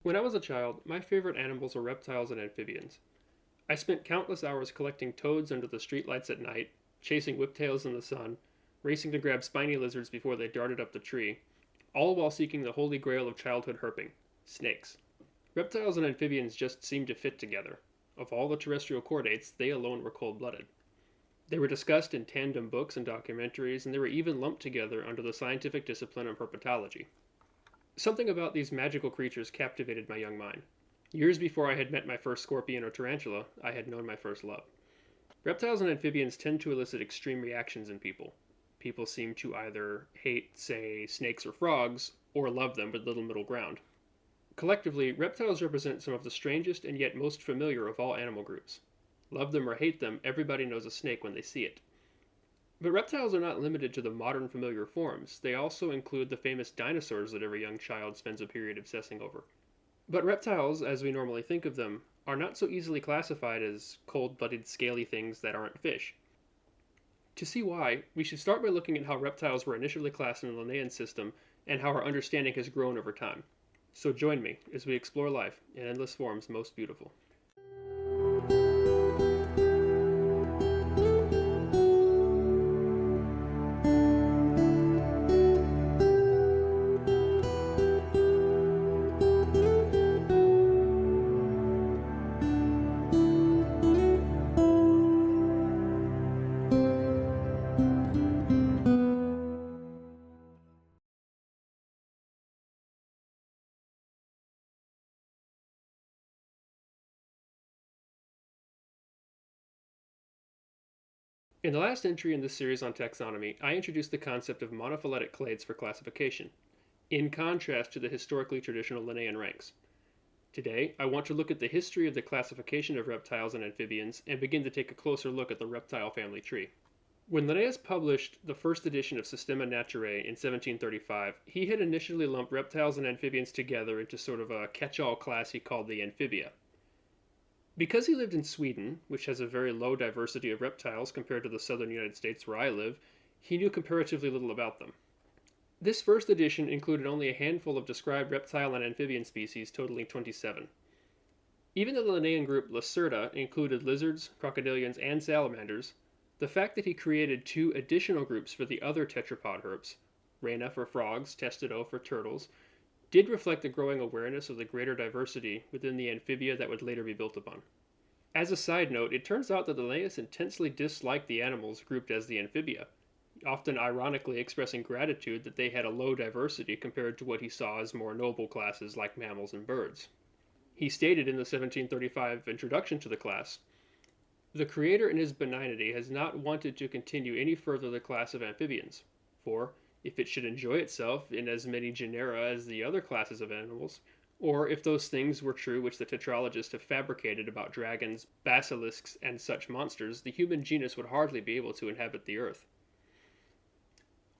When I was a child, my favorite animals were reptiles and amphibians. I spent countless hours collecting toads under the streetlights at night, chasing whiptails in the sun, racing to grab spiny lizards before they darted up the tree, all while seeking the holy grail of childhood herping snakes. Reptiles and amphibians just seemed to fit together. Of all the terrestrial chordates, they alone were cold blooded. They were discussed in tandem books and documentaries, and they were even lumped together under the scientific discipline of herpetology. Something about these magical creatures captivated my young mind. Years before I had met my first scorpion or tarantula, I had known my first love. Reptiles and amphibians tend to elicit extreme reactions in people. People seem to either hate, say, snakes or frogs, or love them with little middle ground. Collectively, reptiles represent some of the strangest and yet most familiar of all animal groups. Love them or hate them, everybody knows a snake when they see it. But reptiles are not limited to the modern familiar forms. They also include the famous dinosaurs that every young child spends a period obsessing over. But reptiles, as we normally think of them, are not so easily classified as cold-blooded, scaly things that aren't fish. To see why, we should start by looking at how reptiles were initially classed in the Linnaean system and how our understanding has grown over time. So join me as we explore life in endless forms most beautiful. In the last entry in this series on taxonomy, I introduced the concept of monophyletic clades for classification, in contrast to the historically traditional Linnaean ranks. Today, I want to look at the history of the classification of reptiles and amphibians and begin to take a closer look at the reptile family tree. When Linnaeus published the first edition of Systema Naturae in 1735, he had initially lumped reptiles and amphibians together into sort of a catch-all class he called the amphibia. Because he lived in Sweden, which has a very low diversity of reptiles compared to the southern United States where I live, he knew comparatively little about them. This first edition included only a handful of described reptile and amphibian species, totaling 27. Even though the Linnaean group Lacerta included lizards, crocodilians, and salamanders, the fact that he created two additional groups for the other tetrapod herps, Rhena for frogs, Testido for turtles, did reflect a growing awareness of the greater diversity within the amphibia that would later be built upon. As a side note, it turns out that Linnaeus intensely disliked the animals grouped as the amphibia, often ironically expressing gratitude that they had a low diversity compared to what he saw as more noble classes like mammals and birds. He stated in the 1735 introduction to the class, "The Creator in his benignity has not wanted to continue any further the class of amphibians, for, if it should enjoy itself in as many genera as the other classes of animals, or if those things were true which the tetralogists have fabricated about dragons, basilisks, and such monsters, the human genus would hardly be able to inhabit the earth."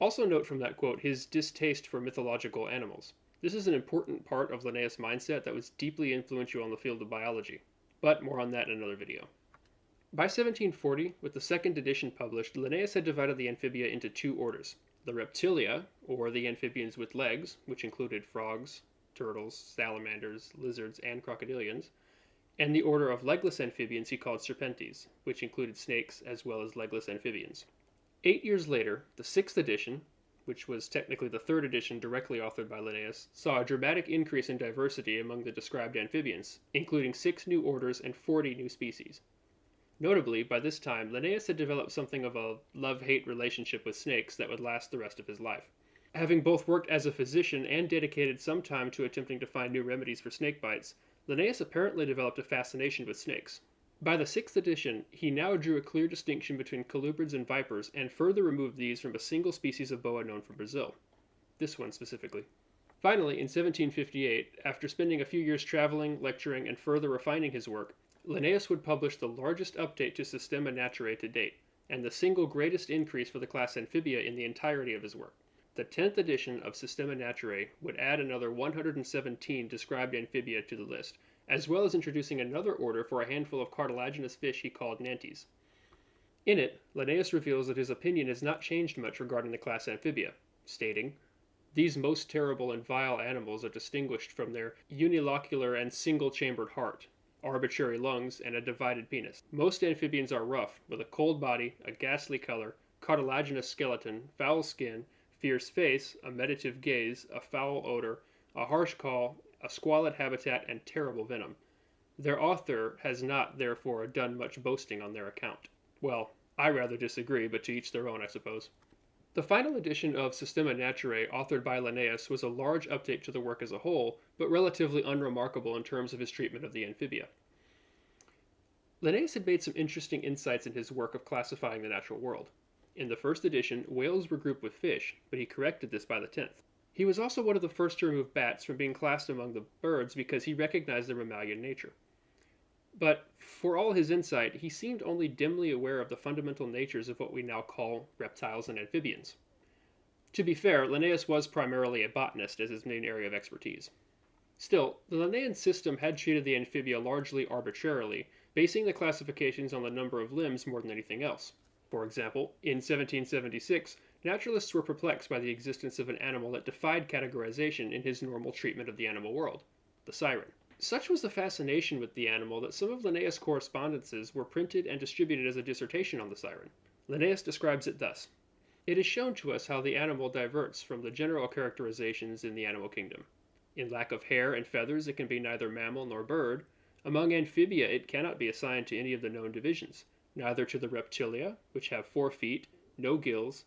Also note from that quote his distaste for mythological animals. This is an important part of Linnaeus' mindset that was deeply influential in the field of biology, but more on that in another video. By 1740, with the second edition published, Linnaeus had divided the amphibia into two orders: the Reptilia, or the amphibians with legs, which included frogs, turtles, salamanders, lizards, and crocodilians, and the order of legless amphibians he called Serpentes, which included snakes as well as legless amphibians. 8 years later, the sixth edition, which was technically the third edition directly authored by Linnaeus, saw a dramatic increase in diversity among the described amphibians, including 6 new orders and 40 new species. Notably, by this time, Linnaeus had developed something of a love-hate relationship with snakes that would last the rest of his life. Having both worked as a physician and dedicated some time to attempting to find new remedies for snake bites, Linnaeus apparently developed a fascination with snakes. By the sixth edition, he now drew a clear distinction between colubrids and vipers and further removed these from a single species of boa known from Brazil. This one specifically. Finally, in 1758, after spending a few years traveling, lecturing, and further refining his work, Linnaeus would publish the largest update to Systema Naturae to date, and the single greatest increase for the class Amphibia in the entirety of his work. The 10th edition of Systema Naturae would add another 117 described amphibia to the list, as well as introducing another order for a handful of cartilaginous fish he called Nantes. In it, Linnaeus reveals that his opinion has not changed much regarding the class Amphibia, stating, These most terrible and vile animals are distinguished from their unilocular and single-chambered heart, arbitrary lungs, and a divided penis. Most amphibians are rough, with a cold body, a ghastly color, cartilaginous skeleton, foul skin, fierce face, a meditative gaze, a foul odor, a harsh call, a squalid habitat, and terrible venom. Their author has not, therefore, done much boasting on their account. Well, I rather disagree, but to each their own, I suppose. The final edition of Systema Naturae, authored by Linnaeus, was a large update to the work as a whole, but relatively unremarkable in terms of his treatment of the amphibia. Linnaeus had made some interesting insights in his work of classifying the natural world. In the first edition, whales were grouped with fish, but he corrected this by the 10th. He was also one of the first to remove bats from being classed among the birds because he recognized their mammalian nature. But for all his insight, he seemed only dimly aware of the fundamental natures of what we now call reptiles and amphibians. To be fair, Linnaeus was primarily a botanist as his main area of expertise. Still, the Linnaean system had treated the amphibia largely arbitrarily, basing the classifications on the number of limbs more than anything else. For example, in 1776, naturalists were perplexed by the existence of an animal that defied categorization in his normal treatment of the animal world, the siren. Such was the fascination with the animal that some of Linnaeus' correspondences were printed and distributed as a dissertation on the siren. Linnaeus describes it thus: "It is shown to us how the animal diverts from the general characterizations in the animal kingdom. In lack of hair and feathers it can be neither mammal nor bird. Among amphibia it cannot be assigned to any of the known divisions, neither to the reptilia, which have 4 feet, no gills,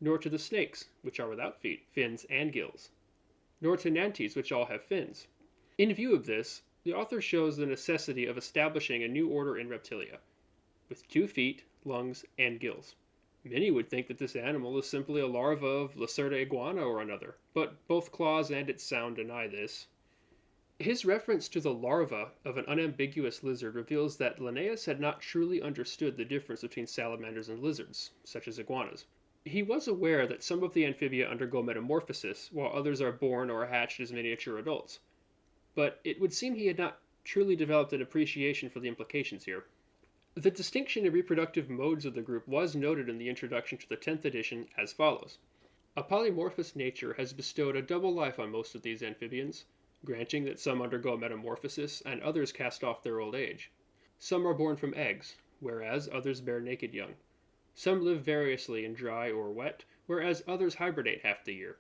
nor to the snakes, which are without feet, fins, and gills, nor to nantes, which all have fins. In view of this, the author shows the necessity of establishing a new order in reptilia, with 2 feet, lungs, and gills. Many would think that this animal is simply a larva of Lacerta iguana or another, but both Claus and its sound deny this." His reference to the larva of an unambiguous lizard reveals that Linnaeus had not truly understood the difference between salamanders and lizards, such as iguanas. He was aware that some of the amphibia undergo metamorphosis, while others are born or hatched as miniature adults. But it would seem he had not truly developed an appreciation for the implications here. The distinction in reproductive modes of the group was noted in the introduction to the 10th edition as follows: "A polymorphous nature has bestowed a double life on most of these amphibians, granting that some undergo metamorphosis and others cast off their old age. Some are born from eggs, whereas others bear naked young. Some live variously in dry or wet, whereas others hibernate half the year.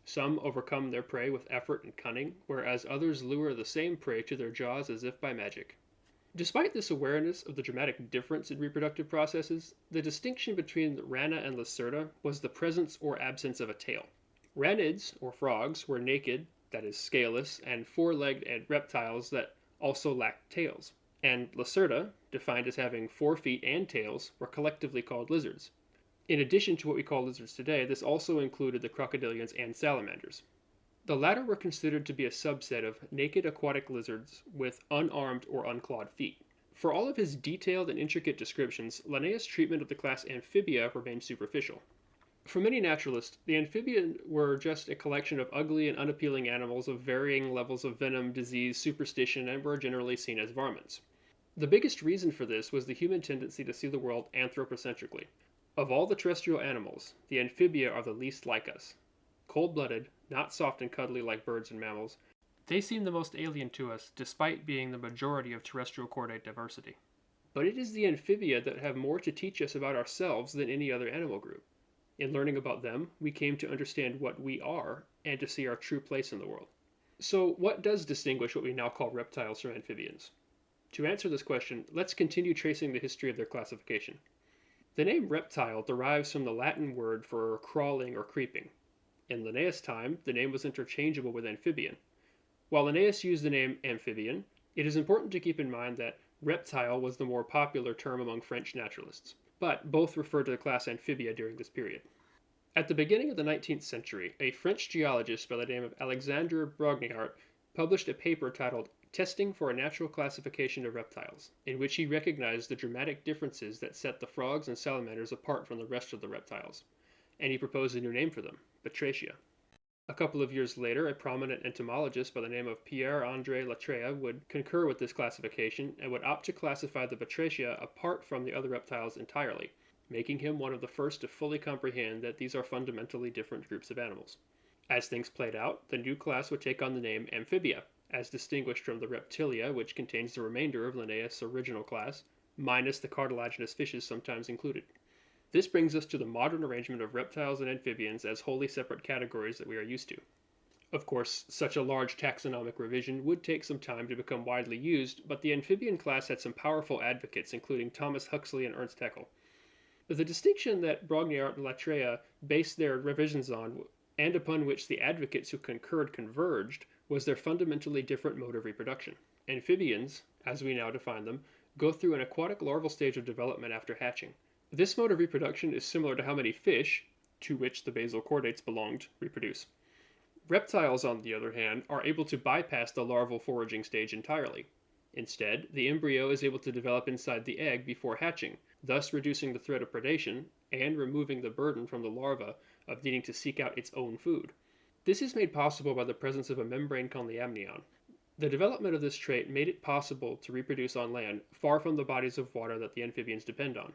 Some overcome their prey with effort and cunning, whereas others lure the same prey to their jaws as if by magic." Despite this awareness of the dramatic difference in reproductive processes, the distinction between the Rana and Lacerta was the presence or absence of a tail. Ranids, or frogs, were naked, that is scaleless, and 4-legged and reptiles that also lacked tails. And Lacerta, defined as having 4 feet and tails, were collectively called lizards. In addition to what we call lizards today, this also included the crocodilians and salamanders. The latter were considered to be a subset of naked aquatic lizards with unarmed or unclawed feet. For all of his detailed and intricate descriptions, Linnaeus' treatment of the class Amphibia remained superficial. For many naturalists, the amphibia were just a collection of ugly and unappealing animals of varying levels of venom, disease, superstition, and were generally seen as varmints. The biggest reason for this was the human tendency to see the world anthropocentrically. Of all the terrestrial animals, the amphibia are the least like us. Cold-blooded, not soft and cuddly like birds and mammals, they seem the most alien to us, despite being the majority of terrestrial chordate diversity. But it is the amphibia that have more to teach us about ourselves than any other animal group. In learning about them, we came to understand what we are, and to see our true place in the world. So, what does distinguish what we now call reptiles from amphibians? To answer this question, let's continue tracing the history of their classification. The name reptile derives from the Latin word for crawling or creeping. In Linnaeus' time, the name was interchangeable with amphibian. While Linnaeus used the name amphibian, it is important to keep in mind that reptile was the more popular term among French naturalists, but both referred to the class Amphibia during this period. At the beginning of the 19th century, a French geologist by the name of Alexandre Brongniart published a paper titled "Testing for a Natural Classification of Reptiles," in which he recognized the dramatic differences that set the frogs and salamanders apart from the rest of the reptiles, and he proposed a new name for them, Batracia. A couple of years later, a prominent entomologist by the name of Pierre-André Latreille would concur with this classification and would opt to classify the Batracia apart from the other reptiles entirely, making him one of the first to fully comprehend that these are fundamentally different groups of animals. As things played out, the new class would take on the name Amphibia, as distinguished from the Reptilia, which contains the remainder of Linnaeus' original class, minus the cartilaginous fishes sometimes included. This brings us to the modern arrangement of reptiles and amphibians as wholly separate categories that we are used to. Of course, such a large taxonomic revision would take some time to become widely used, but the amphibian class had some powerful advocates, including Thomas Huxley and Ernst Haeckel. The distinction that Brongniart and Latreille based their revisions on, and upon which the advocates who concurred converged, was their fundamentally different mode of reproduction. Amphibians, as we now define them, go through an aquatic larval stage of development after hatching. This mode of reproduction is similar to how many fish, to which the basal chordates belonged, reproduce. Reptiles, on the other hand, are able to bypass the larval foraging stage entirely. Instead, the embryo is able to develop inside the egg before hatching, thus reducing the threat of predation and removing the burden from the larva of needing to seek out its own food. This is made possible by the presence of a membrane called the amnion. The development of this trait made it possible to reproduce on land, far from the bodies of water that the amphibians depend on.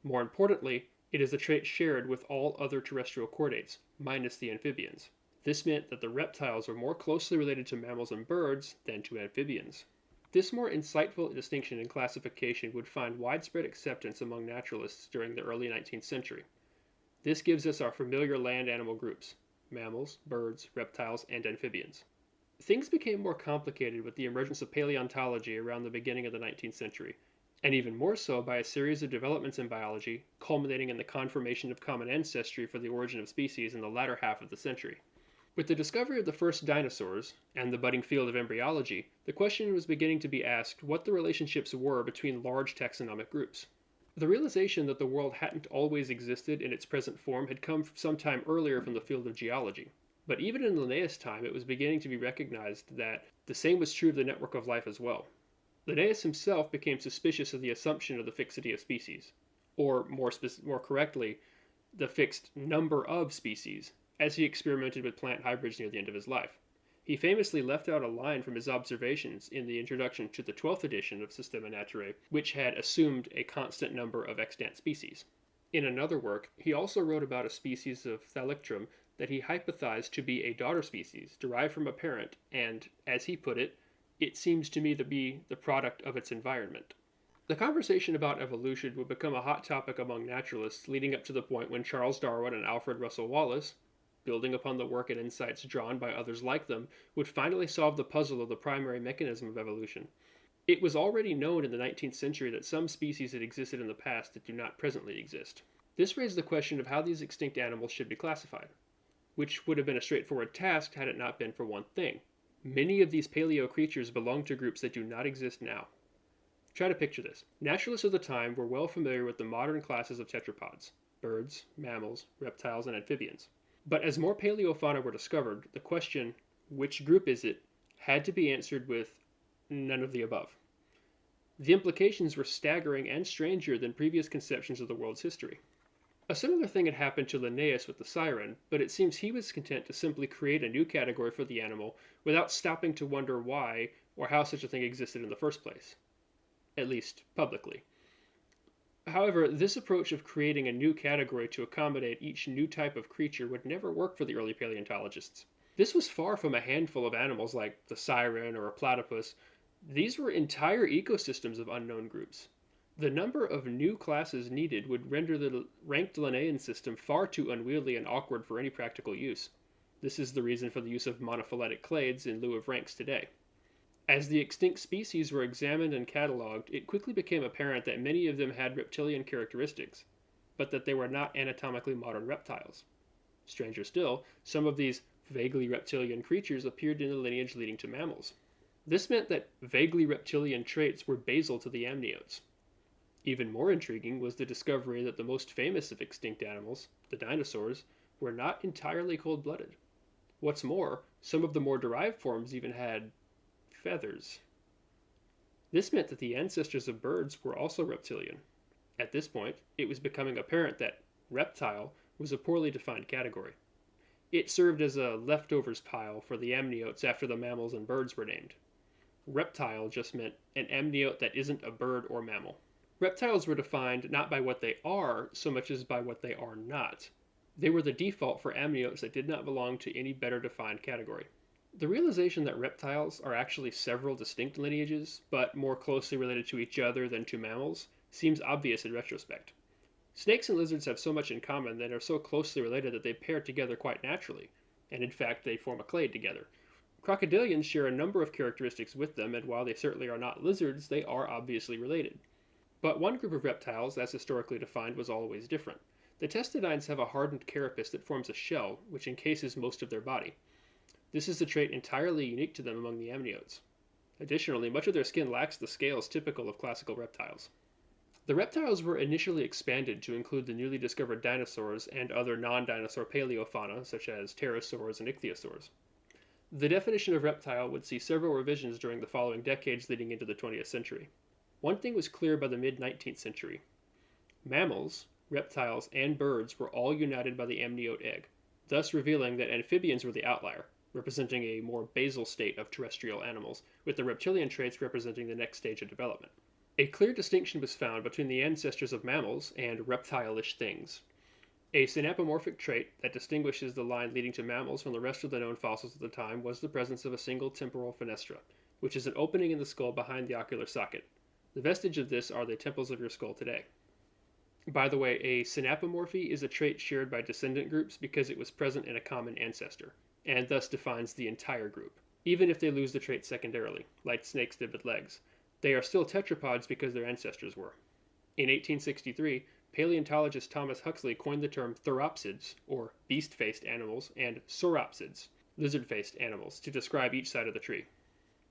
More importantly, it is a trait shared with all other terrestrial chordates, minus the amphibians. This meant that the reptiles were more closely related to mammals and birds than to amphibians. This more insightful distinction in classification would find widespread acceptance among naturalists during the early 19th century. This gives us our familiar land animal groups: mammals, birds, reptiles, and amphibians. Things became more complicated with the emergence of paleontology around the beginning of the 19th century, and even more so by a series of developments in biology, culminating in the confirmation of common ancestry for the origin of species in the latter half of the century. With the discovery of the first dinosaurs and the budding field of embryology, the question was beginning to be asked what the relationships were between large taxonomic groups. The realization that the world hadn't always existed in its present form had come sometime earlier from the field of geology. But even in Linnaeus' time, it was beginning to be recognized that the same was true of the network of life as well. Linnaeus himself became suspicious of the assumption of the fixity of species, or more correctly, the fixed number of species, as he experimented with plant hybrids near the end of his life. He famously left out a line from his observations in the introduction to the 12th edition of Systema Naturae, which had assumed a constant number of extant species. In another work, he also wrote about a species of Thalictrum that he hypothesized to be a daughter species, derived from a parent, and, as he put it, it seems to me to be the product of its environment. The conversation about evolution would become a hot topic among naturalists, leading up to the point when Charles Darwin and Alfred Russel Wallace, building upon the work and insights drawn by others like them, would finally solve the puzzle of the primary mechanism of evolution. It was already known in the 19th century that some species had existed in the past that do not presently exist. This raised the question of how these extinct animals should be classified, which would have been a straightforward task had it not been for one thing. Many of these paleo creatures belong to groups that do not exist now. Try to picture this. Naturalists of the time were well familiar with the modern classes of tetrapods: birds, mammals, reptiles, and amphibians. But as more paleofauna were discovered, the question, which group is it, had to be answered with none of the above. The implications were staggering and stranger than previous conceptions of the world's history. A similar thing had happened to Linnaeus with the siren, but it seems he was content to simply create a new category for the animal without stopping to wonder why or how such a thing existed in the first place. At least, publicly. However, this approach of creating a new category to accommodate each new type of creature would never work for the early paleontologists. This was far from a handful of animals like the siren or a platypus. These were entire ecosystems of unknown groups. The number of new classes needed would render the ranked Linnaean system far too unwieldy and awkward for any practical use. This is the reason for the use of monophyletic clades in lieu of ranks today. As the extinct species were examined and catalogued, it quickly became apparent that many of them had reptilian characteristics, but that they were not anatomically modern reptiles. Stranger still, some of these vaguely reptilian creatures appeared in the lineage leading to mammals. This meant that vaguely reptilian traits were basal to the amniotes. Even more intriguing was the discovery that the most famous of extinct animals, the dinosaurs, were not entirely cold-blooded. What's more, some of the more derived forms even had feathers. This meant that the ancestors of birds were also reptilian. At this point, it was becoming apparent that reptile was a poorly defined category. It served as a leftovers pile for the amniotes after the mammals and birds were named. Reptile just meant an amniote that isn't a bird or mammal. Reptiles were defined not by what they are so much as by what they are not. They were the default for amniotes that did not belong to any better defined category. The realization that reptiles are actually several distinct lineages, but more closely related to each other than to mammals, seems obvious in retrospect. Snakes and lizards have so much in common that are so closely related that they pair together quite naturally, and in fact they form a clade together. Crocodilians share a number of characteristics with them, and while they certainly are not lizards, they are obviously related. But one group of reptiles, as historically defined, was always different. The testudines have a hardened carapace that forms a shell, which encases most of their body. This is a trait entirely unique to them among the amniotes. Additionally, much of their skin lacks the scales typical of classical reptiles. The reptiles were initially expanded to include the newly discovered dinosaurs and other non-dinosaur paleofauna, such as pterosaurs and ichthyosaurs. The definition of reptile would see several revisions during the following decades leading into the 20th century. One thing was clear by the mid-19th century. Mammals, reptiles, and birds were all united by the amniote egg, thus revealing that amphibians were the outlier, representing a more basal state of terrestrial animals, with the reptilian traits representing the next stage of development. A clear distinction was found between the ancestors of mammals and reptile-ish things. A synapomorphic trait that distinguishes the line leading to mammals from the rest of the known fossils at the time was the presence of a single temporal fenestra, which is an opening in the skull behind the ocular socket. The vestige of this are the temples of your skull today. By the way, a synapomorphy is a trait shared by descendant groups because it was present in a common ancestor, and thus defines the entire group, even if they lose the trait secondarily, like snakes did with legs. They are still tetrapods because their ancestors were. In 1863, paleontologist Thomas Huxley coined the term theropsids, or beast-faced animals, and sauropsids, lizard-faced animals, to describe each side of the tree.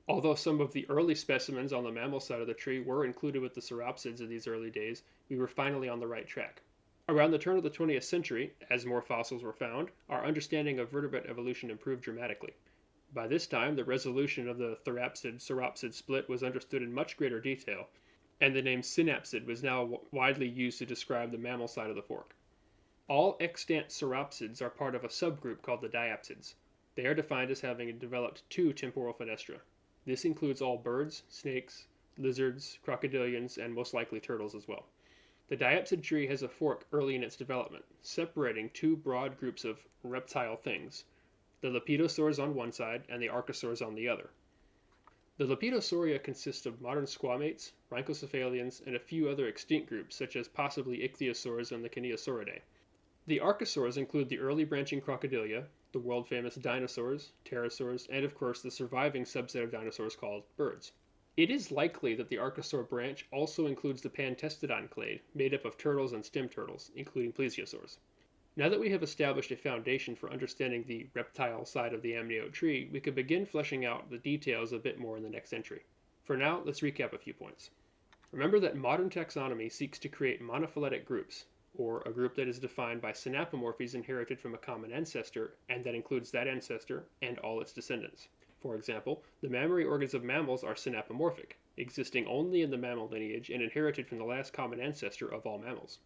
Although some of the early specimens on the mammal side of the tree were included with the sauropsids in these early days, we were finally on the right track. Around the turn of the 20th century, as more fossils were found, our understanding of vertebrate evolution improved dramatically. By this time, the resolution of the therapsid-sauropsid split was understood in much greater detail, and the name synapsid was now widely used to describe the mammal side of the fork. All extant sauropsids are part of a subgroup called the diapsids. They are defined as having developed two temporal fenestra. This includes all birds, snakes, lizards, crocodilians, and most likely turtles as well. The diapsid tree has a fork early in its development, separating two broad groups of reptile things, the lepidosaurs on one side and the archosaurs on the other. The Lepidosauria consist of modern squamates, rhynchocephalians, and a few other extinct groups, such as possibly ichthyosaurs and the Kineosauridae. The archosaurs include the early branching crocodilia, the world-famous dinosaurs, pterosaurs, and of course the surviving subset of dinosaurs called birds. It is likely that the archosaur branch also includes the pantestodon clade, made up of turtles and stem turtles, including plesiosaurs. Now that we have established a foundation for understanding the reptile side of the amniote tree, we can begin fleshing out the details a bit more in the next entry. For now, let's recap a few points. Remember that modern taxonomy seeks to create monophyletic groups, or a group that is defined by synapomorphies inherited from a common ancestor, and that includes that ancestor and all its descendants. For example, the mammary organs of mammals are synapomorphic, existing only in the mammal lineage and inherited from the last common ancestor of all mammals.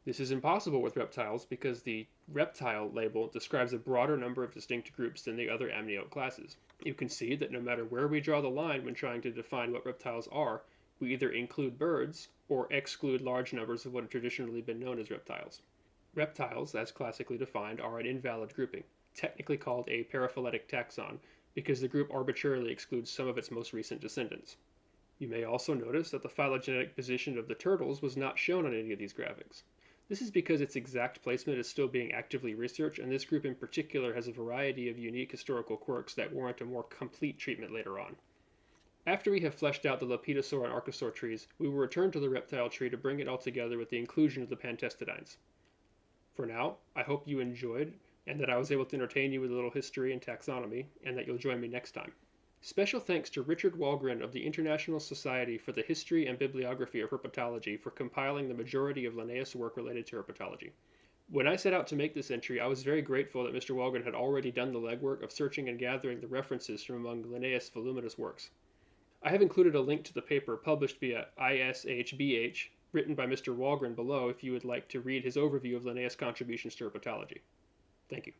This is impossible with reptiles because the reptile label describes a broader number of distinct groups than the other amniote classes. You can see that no matter where we draw the line when trying to define what reptiles are, we either include birds or exclude large numbers of what have traditionally been known as reptiles. Reptiles, as classically defined, are an invalid grouping, technically called a paraphyletic taxon, because the group arbitrarily excludes some of its most recent descendants. You may also notice that the phylogenetic position of the turtles was not shown on any of these graphics. This is because its exact placement is still being actively researched, and this group in particular has a variety of unique historical quirks that warrant a more complete treatment later on. After we have fleshed out the lepidosaur and archosaur trees, we will return to the reptile tree to bring it all together with the inclusion of the pantestodines. For now, I hope you enjoyed, and that I was able to entertain you with a little history and taxonomy, and that you'll join me next time. Special thanks to Richard Walgren of the International Society for the History and Bibliography of Herpetology for compiling the majority of Linnaeus' work related to herpetology. When I set out to make this entry, I was very grateful that Mr. Walgren had already done the legwork of searching and gathering the references from among Linnaeus' voluminous works. I have included a link to the paper published via ISHBH, written by Mr. Walgren below if you would like to read his overview of Linnaeus' contributions to herpetology. Thank you.